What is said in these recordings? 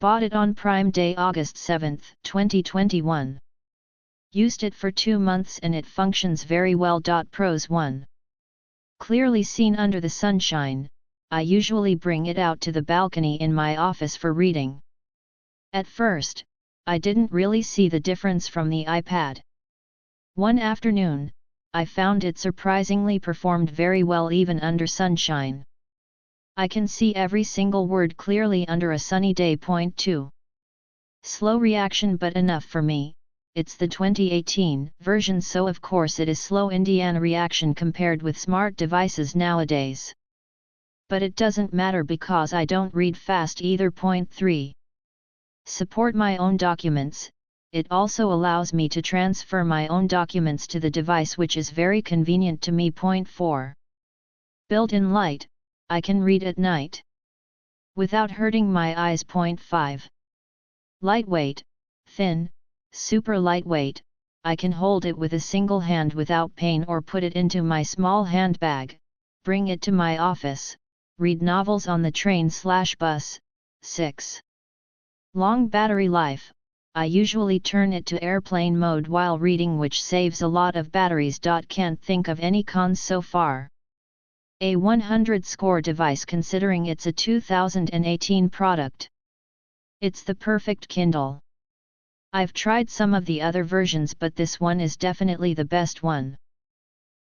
Bought it on Prime Day August 7, 2021. Used it for 2 months and it functions very well. Pros 1. Clearly seen under the sunshine. I usually bring it out to the balcony in my office for reading. At first, I didn't really see the difference from the iPad. One afternoon, I found it surprisingly performed very well even under sunshine. I can see every single word clearly under a sunny day. Point 2. Slow reaction but enough for me. It's the 2018 version, so of course it is slow Indiana reaction compared with smart devices nowadays. But it doesn't matter because I don't read fast either. Point 3. Support my own documents. It also allows me to transfer my own documents to the device, which is very convenient to me. Point 4. Built-in light. I can read at night without hurting my eyes. Point 5. Lightweight, thin, super lightweight. I can hold it with a single hand without pain or put it into my small handbag, bring it to my office, read novels on the train/bus. 6. Long battery life. I usually turn it to airplane mode while reading, which saves a lot of batteries. Can't think of any cons so far. A 100 score device considering it's a 2018 product. It's the perfect Kindle. I've tried some of the other versions, but this one is definitely the best one.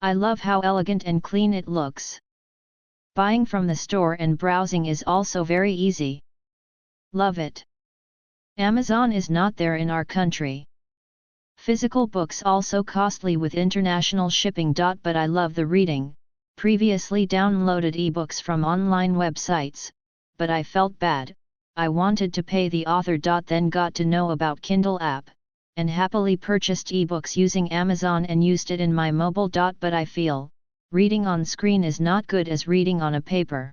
I love how elegant and clean it looks. Buying from the store and browsing is also very easy. Love it. Amazon is not there in our country. Physical books also costly with international shipping. But I love the reading. Previously downloaded ebooks from online websites, but I felt bad. I wanted to pay the author. Then got to know about Kindle app, and happily purchased ebooks using Amazon and used it in my mobile. But I feel, reading on screen is not good as reading on a paper.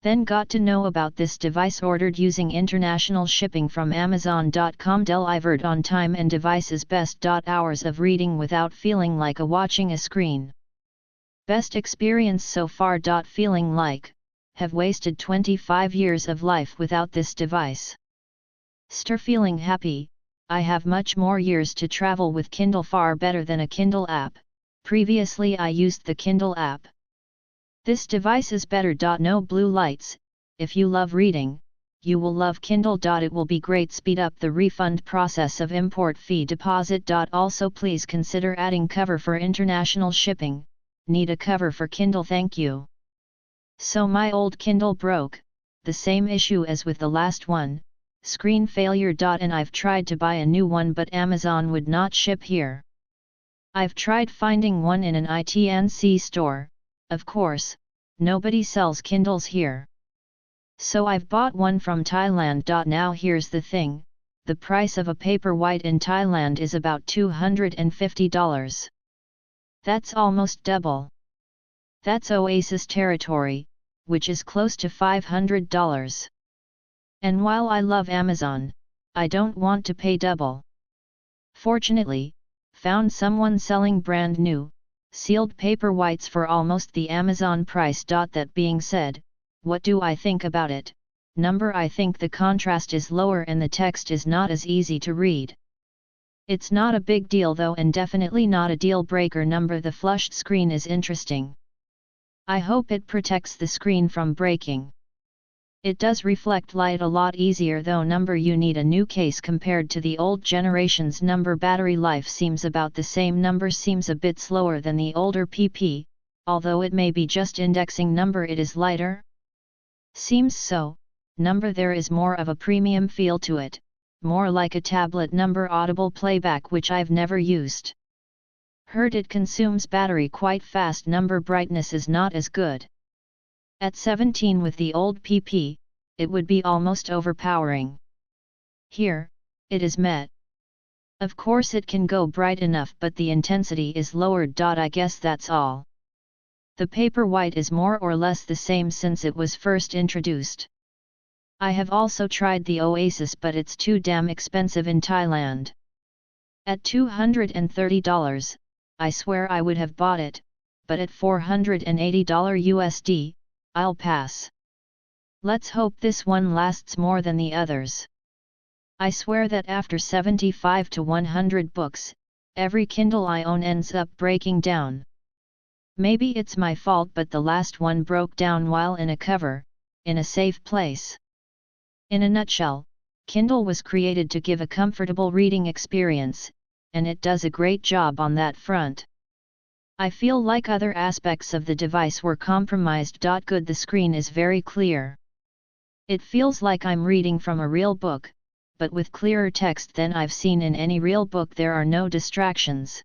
Then got to know about this device, ordered using international shipping from Amazon.com. Delivered on time and device is best. Hours of reading without feeling like watching a screen. Best experience so far. Feeling like, have wasted 25 years of life without this device. Feeling happy, I have much more years to travel with Kindle. Far better than a Kindle app. Previously I used the Kindle app. This device is better. No blue lights. If you love reading, you will love Kindle. It will be great. Speed up the refund process of import fee deposit. Also please consider adding cover for international shipping. Need a cover for Kindle, thank you. So my old Kindle broke, the same issue as with the last one, screen failure. And I've tried to buy a new one, but Amazon would not ship here. I've tried finding one in an ITNC store. Of course, nobody sells Kindles here. So I've bought one from Thailand. Now here's the thing, the price of a Paperwhite in Thailand is about $250. That's almost double. That's Oasis territory, which is close to $500. And while I love Amazon, I don't want to pay double. Fortunately, found someone selling brand new, sealed Paperwhites for almost the Amazon price. That being said, what do I think about it? I think the contrast is lower and the text is not as easy to read. It's not a big deal though, and definitely not a deal breaker. The flushed screen is interesting. I hope it protects the screen from breaking. It does reflect light a lot easier though. You need a new case compared to the old generations. Battery life seems about the same. Seems a bit slower than the older PP, although it may be just indexing. It is lighter. Seems so. There is more of a premium feel to it. More like a tablet. Audible playback, which I've never used. Heard it consumes battery quite fast. Brightness is not as good. At 17 with the old PP, it would be almost overpowering. Here, it is met. Of course it can go bright enough, but the intensity is lowered. I guess that's all. The Paperwhite is more or less the same since it was first introduced. I have also tried the Oasis, but it's too damn expensive in Thailand. At $230, I swear I would have bought it, but at $480 USD, I'll pass. Let's hope this one lasts more than the others. I swear that after 75 to 100 books, every Kindle I own ends up breaking down. Maybe it's my fault, but the last one broke down while in a cover, in a safe place. In a nutshell, Kindle was created to give a comfortable reading experience, and it does a great job on that front. I feel like other aspects of the device were compromised. Good, the screen is very clear. It feels like I'm reading from a real book, but with clearer text than I've seen in any real book. There are no distractions.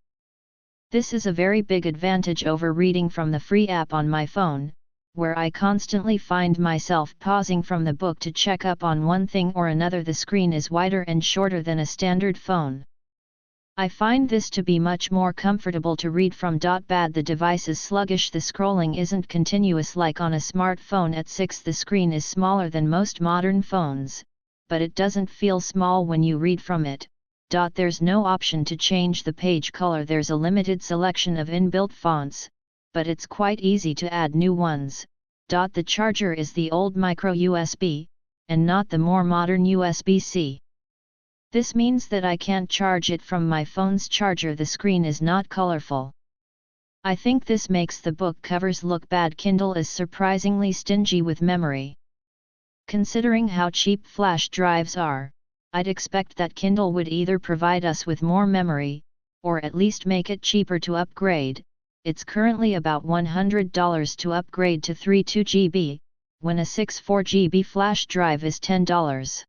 This is a very big advantage over reading from the free app on my phone, where I constantly find myself pausing from the book to check up on one thing or another. The screen is wider and shorter than a standard phone. I find this to be much more comfortable to read from. Bad, the device is sluggish. The scrolling isn't continuous like on a smartphone. At 6, the screen is smaller than most modern phones, but it doesn't feel small when you read from it. There's no option to change the page color. There's a limited selection of inbuilt fonts, but it's quite easy to add new ones. The charger is the old micro USB, and not the more modern USB-C. This means that I can't charge it from my phone's charger. The screen is not colorful. I think this makes the book covers look bad. Kindle is surprisingly stingy with memory. Considering how cheap flash drives are, I'd expect that Kindle would either provide us with more memory, or at least make it cheaper to upgrade. It's currently about $100 to upgrade to 32 GB, when a 64 GB flash drive is $10.